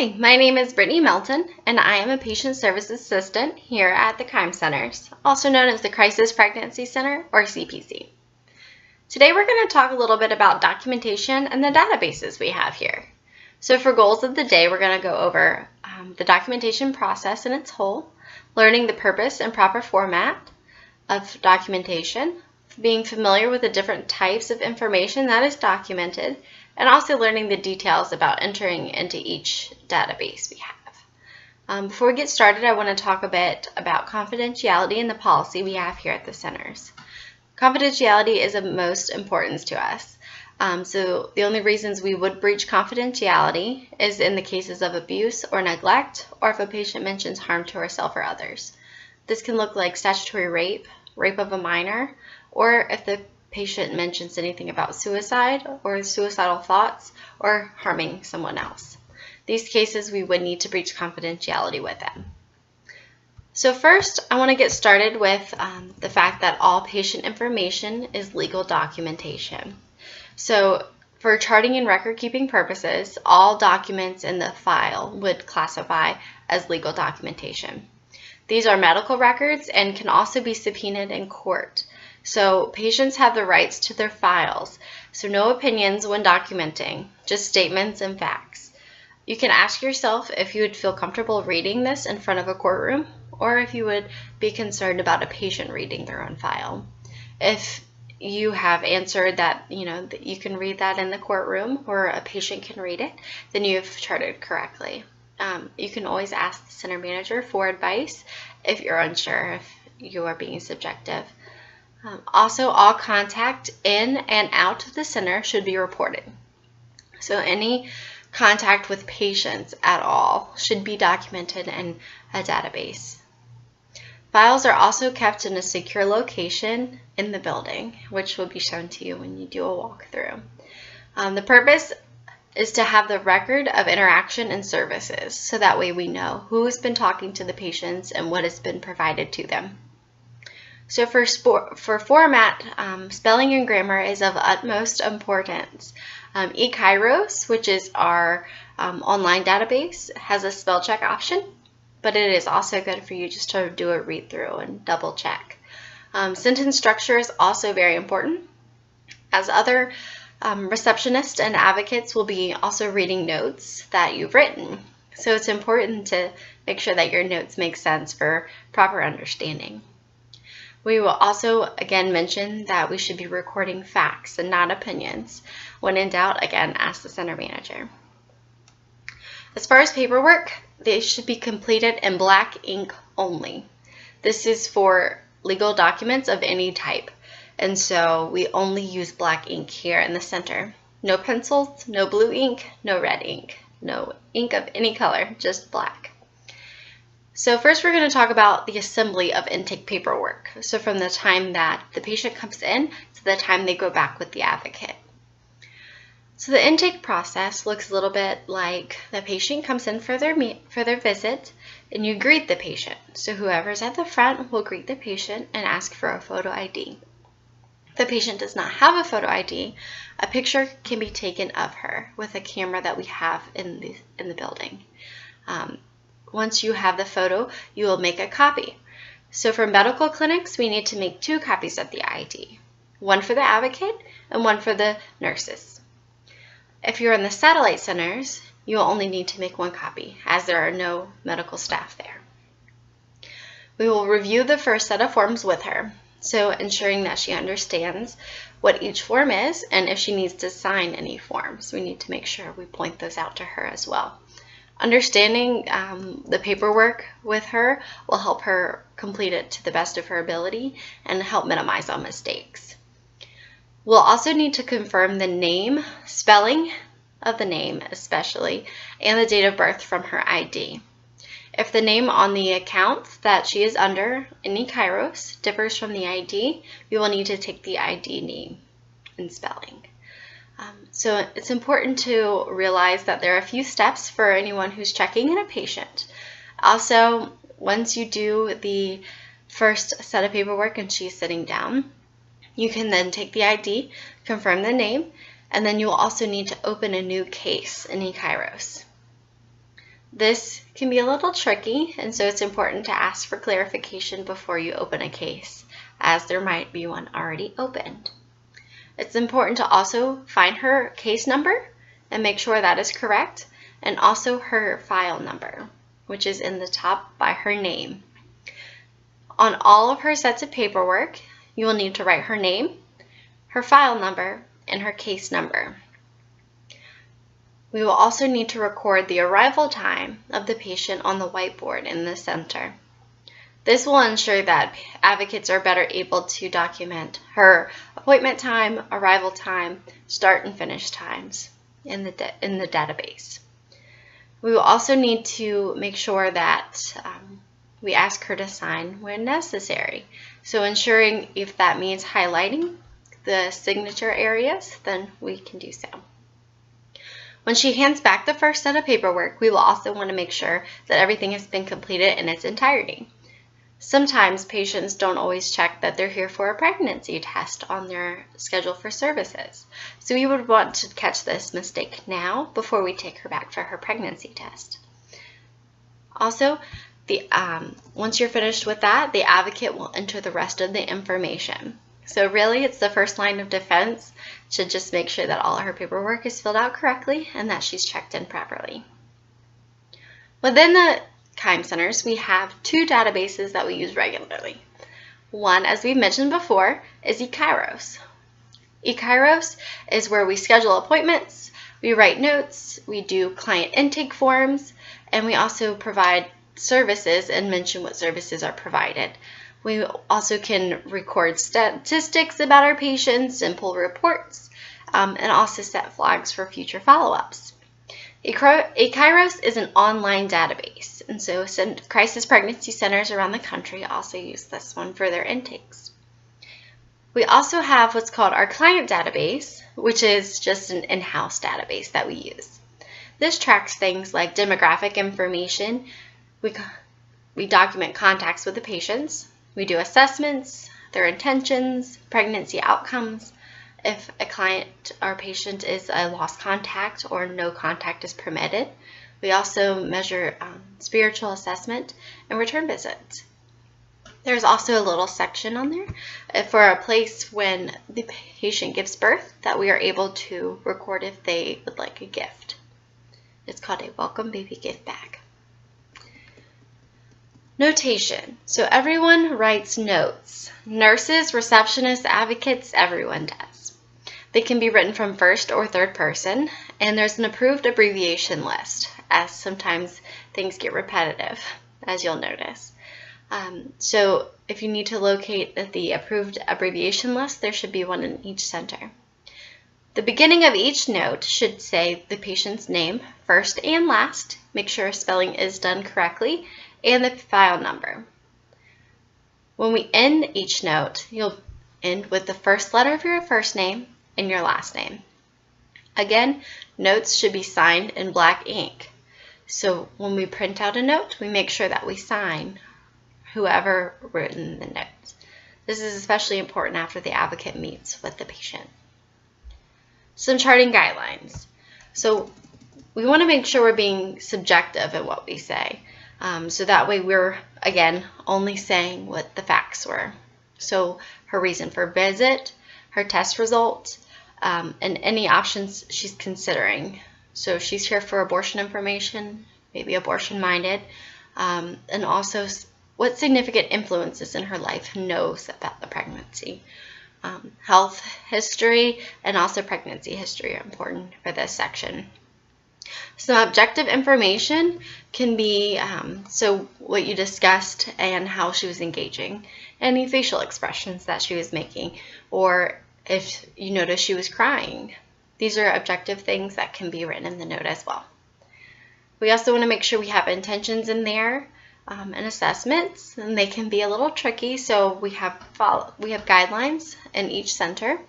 Hi, my name is Brittany Melton, and I am a Patient Service Assistant here at the CRIME Centers, also known as the Crisis Pregnancy Center, or CPC. Today we're going to talk a little bit about documentation and the databases we have here. So for goals of the day, we're going to go over the documentation process in its whole, learning the purpose and proper format of documentation, being familiar with the different types of information that is documented, and also learning the details about entering into each database we have. Before we get started, I want to talk a bit about confidentiality and the policy we have here at the centers. Confidentiality is of most importance to us. So the only reasons we would breach confidentiality is in the cases of abuse or neglect, or if a patient mentions harm to herself or others. This can look like statutory rape, rape of a minor, or if the patient mentions anything about suicide or suicidal thoughts or harming someone else. These cases we would need to breach confidentiality with them. So first, I want to get started with the fact that all patient information is legal documentation. So for charting and record-keeping purposes, all documents in the file would classify as legal documentation. These are medical records and can also be subpoenaed in court. So patients have the rights to their files, so no opinions when documenting, just statements and facts. You can ask yourself if you would feel comfortable reading this in front of a courtroom, or if you would be concerned about a patient reading their own file. If you have answered that, that you can read that in the courtroom or a patient can read it, then you have charted correctly. You can always ask the center manager for advice if you're unsure if you are being subjective. Also, all contact in and out of the center should be reported. So any contact with patients at all should be documented in a database. Files are also kept in a secure location in the building, which will be shown to you when you do a walkthrough. The purpose is to have the record of interaction and services, so that way we know who's been talking to the patients and what has been provided to them. So for format, spelling and grammar is of utmost importance. eKairos, which is our online database, has a spell check option, but it is also good for you just to do a read through and double check. Sentence structure is also very important, as other receptionists and advocates will be also reading notes that you've written. So it's important to make sure that your notes make sense for proper understanding. We will also, again, mention that we should be recording facts and not opinions. When in doubt, again, ask the center manager. As far as paperwork, they should be completed in black ink only. This is for legal documents of any type, and so we only use black ink here in the center. No pencils, no blue ink, no red ink, no ink of any color, just black. So first we're going to talk about the assembly of intake paperwork. So from the time that the patient comes in to the time they go back with the advocate. So the intake process looks a little bit like the patient comes in for their visit and you greet the patient. So whoever's at the front will greet the patient and ask for a photo ID. If the patient does not have a photo ID, a picture can be taken of her with a camera that we have in the building. Once you have the photo, you will make a copy. So for medical clinics, we need to make 2 copies of the ID, one for the advocate and one for the nurses. If you're in the satellite centers, you will only need to make 1 copy, as there are no medical staff there. We will review the first set of forms with her, so ensuring that she understands what each form is and if she needs to sign any forms. We need to make sure we point those out to her as well. Understanding the paperwork with her will help her complete it to the best of her ability and help minimize all mistakes. We'll also need to confirm the name, spelling of the name especially, and the date of birth from her ID. If the name on the account that she is under in eKairos differs from the ID, we will need to take the ID name and spelling. So it's important to realize that there are a few steps for anyone who's checking in a patient. Also, once you do the first set of paperwork and she's sitting down, you can then take the ID, confirm the name, and then you'll also need to open a new case in eKairos. This can be a little tricky, and so it's important to ask for clarification before you open a case, as there might be one already opened. It's important to also find her case number and make sure that is correct, and also her file number, which is in the top by her name. On all of her sets of paperwork, you will need to write her name, her file number, and her case number. We will also need to record the arrival time of the patient on the whiteboard in the center. This will ensure that advocates are better able to document her appointment time, arrival time, start and finish times in the database. We will also need to make sure that we ask her to sign when necessary. So ensuring if that means highlighting the signature areas, then we can do so. When she hands back the first set of paperwork, we will also want to make sure that everything has been completed in its entirety. Sometimes patients don't always check that they're here for a pregnancy test on their schedule for services. So we would want to catch this mistake now before we take her back for her pregnancy test. Also, once you're finished with that, the advocate will enter the rest of the information. So really, it's the first line of defense to just make sure that all of her paperwork is filled out correctly and that she's checked in properly. Within the KIME centers, we have two databases that we use regularly. One, as we mentioned before, is eKairos. eKairos is where we schedule appointments, we write notes, we do client intake forms, and we also provide services and mention what services are provided. We also can record statistics about our patients and pull reports, and also set flags for future follow-ups. eKairos is an online database, and so crisis pregnancy centers around the country also use this one for their intakes. We also have what's called our client database, which is just an in-house database that we use. This tracks things like demographic information. We document contacts with the patients. We do assessments, their intentions, pregnancy outcomes, if a client or patient is a lost contact or no contact is permitted. We also measure spiritual assessment and return visits. There's also a little section on there for a place when the patient gives birth that we are able to record if they would like a gift. It's called a welcome baby gift bag. Notation. So everyone writes notes. Nurses, receptionists, advocates, everyone does. They can be written from first or third person, and there's an approved abbreviation list, as sometimes things get repetitive, as you'll notice. So if you need to locate the approved abbreviation list, there should be one in each center. The beginning of each note should say the patient's name, first and last. Make sure spelling is done correctly, and the file number. When we end each note, you'll end with the first letter of your first name and your last name. Again, notes should be signed in black ink. So when we print out a note, we make sure that we sign whoever written the notes. This is especially important after the advocate meets with the patient. Some charting guidelines. So we want to make sure we're being subjective in what we say. So that way we're, again, only saying what the facts were. So her reason for visit, her test results, and any options she's considering. So she's here for abortion information, maybe abortion-minded, and also what significant influences in her life knows about the pregnancy. Health history and also pregnancy history are important for this section. Some objective information can be so what you discussed and how she was engaging, any facial expressions that she was making, or if you notice she was crying. These are objective things that can be written in the note as well. We also want to make sure we have intentions in there and assessments, and they can be a little tricky, so we have guidelines in each center,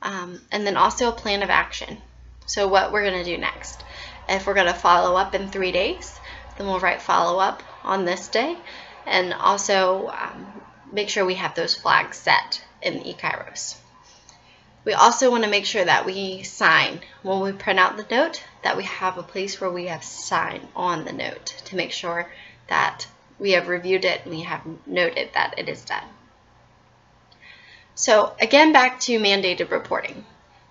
and then also a plan of action. So what we're going to do next. If we're going to follow up in 3 days, then we'll write follow up on this day, and also make sure we have those flags set in eKairos. We also want to make sure that we sign when we print out the note, that we have a place where we have signed on the note to make sure that we have reviewed it and we have noted that it is done. So again, back to mandated reporting.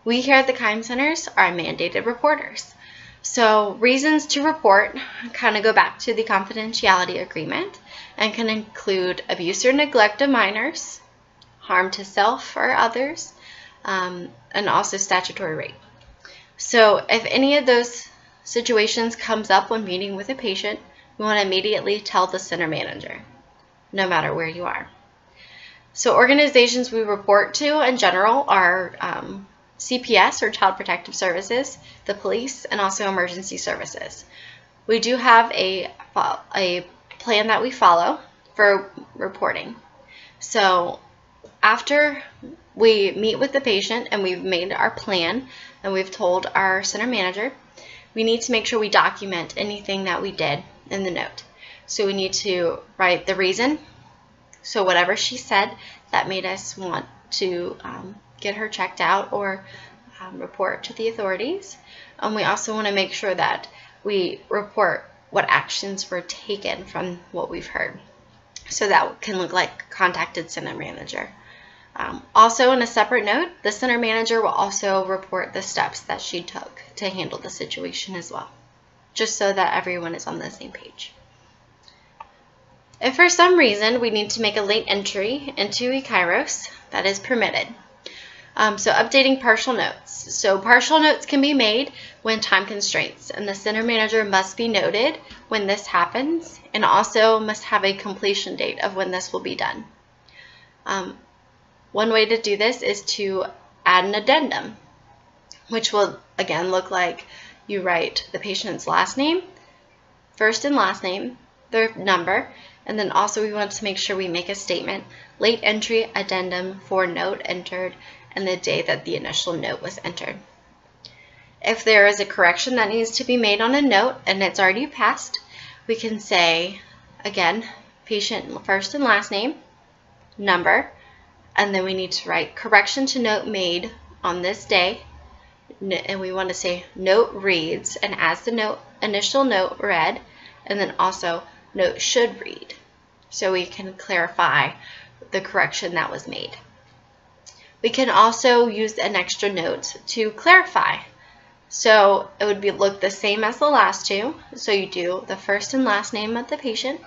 We here at the Keim Centers are mandated reporters. So reasons to report kind of go back to the confidentiality agreement and can include abuse or neglect of minors, harm to self or others, and also statutory rape. So if any of those situations comes up when meeting with a patient, we want to immediately tell the center manager, no matter where you are. So organizations we report to in general are CPS, or Child Protective Services, the police, and also emergency services. We do have a plan that we follow for reporting. So after we meet with the patient and we've made our plan and we've told our center manager, we need to make sure we document anything that we did in the note. So we need to write the reason. So whatever she said that made us want to get her checked out or report to the authorities. And we also want to make sure that we report what actions were taken from what we've heard. So that can look like contacted center manager. Also, in a separate note, the center manager will also report the steps that she took to handle the situation as well, just so that everyone is on the same page. If for some reason we need to make a late entry into eKairos, that is permitted. So updating partial notes. So partial notes can be made when time constraints, and the center manager must be noted when this happens and also must have a completion date of when this will be done. One way to do this is to add an addendum, which will again look like you write the patient's last name, first and last name, their number, and then also we want to make sure we make a statement, late entry addendum for note entered, and the day that the initial note was entered. If there is a correction that needs to be made on a note and it's already passed, we can say, again, patient first and last name, number, and then we need to write correction to note made on this day, and we want to say note reads, and as the initial note read, and then also note should read, so we can clarify the correction that was made. We can also use an extra note to clarify. So it would look the same as the last two. So you do the first and last name of the patient,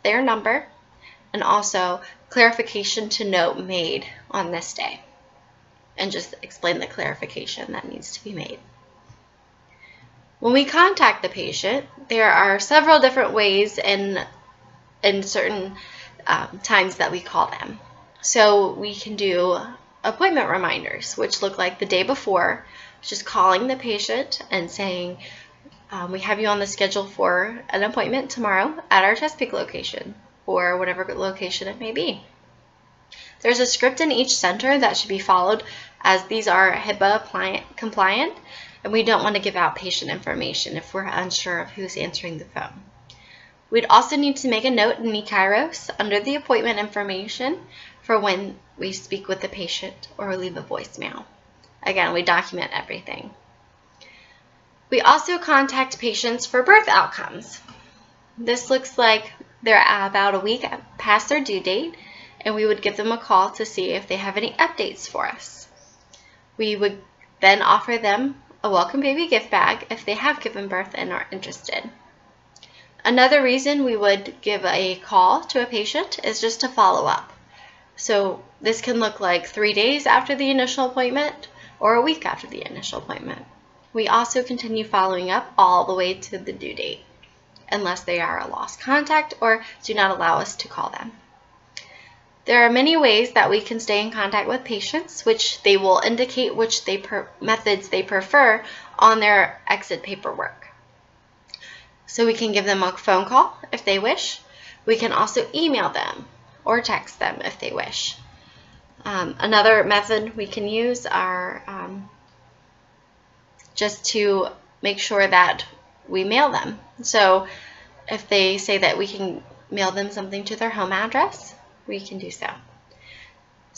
their number, and also clarification to note made on this day. And just explain the clarification that needs to be made. When we contact the patient, there are several different ways in certain times that we call them. So we can do appointment reminders, which look like the day before, just calling the patient and saying, we have you on the schedule for an appointment tomorrow at our Chesapeake location, or whatever location it may be. There's a script in each center that should be followed, as these are HIPAA compliant, and we don't want to give out patient information if we're unsure of who's answering the phone. We'd also need to make a note in eKairos under the appointment information for when we speak with the patient or leave a voicemail. Again, we document everything. We also contact patients for birth outcomes. This looks like they're about a week past their due date, and we would give them a call to see if they have any updates for us. We would then offer them a welcome baby gift bag if they have given birth and are interested. Another reason we would give a call to a patient is just to follow up. So this can look like 3 days after the initial appointment or a week after the initial appointment. We also continue following up all the way to the due date, unless they are a lost contact or do not allow us to call them. There are many ways that we can stay in contact with patients, which they will indicate which methods they prefer on their exit paperwork. So we can give them a phone call if they wish. We can also email them or text them if they wish. Another method we can use are just to make sure that we mail them. So if they say that we can mail them something to their home address, we can do so.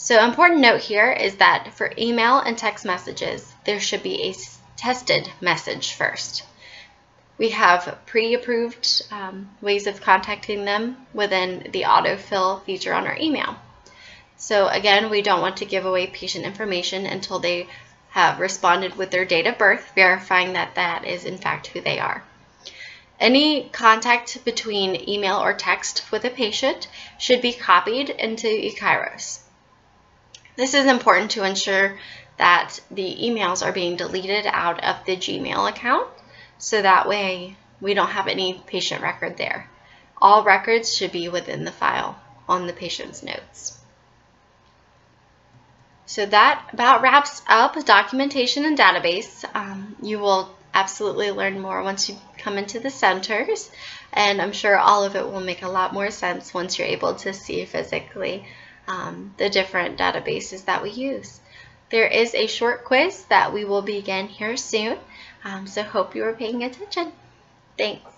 So important note here is that for email and text messages, there should be a tested message first. We have pre-approved ways of contacting them within the autofill feature on our email. So again, we don't want to give away patient information until they have responded with their date of birth, verifying that that is in fact who they are. Any contact between email or text with a patient should be copied into eKairos. This is important to ensure that the emails are being deleted out of the Gmail account, so that way we don't have any patient record there. All records should be within the file on the patient's notes. So that about wraps up documentation and database. You will absolutely learn more once you come into the centers, and I'm sure all of it will make a lot more sense once you're able to see physically the different databases that we use. There is a short quiz that we will begin here soon, so hope you are paying attention. Thanks.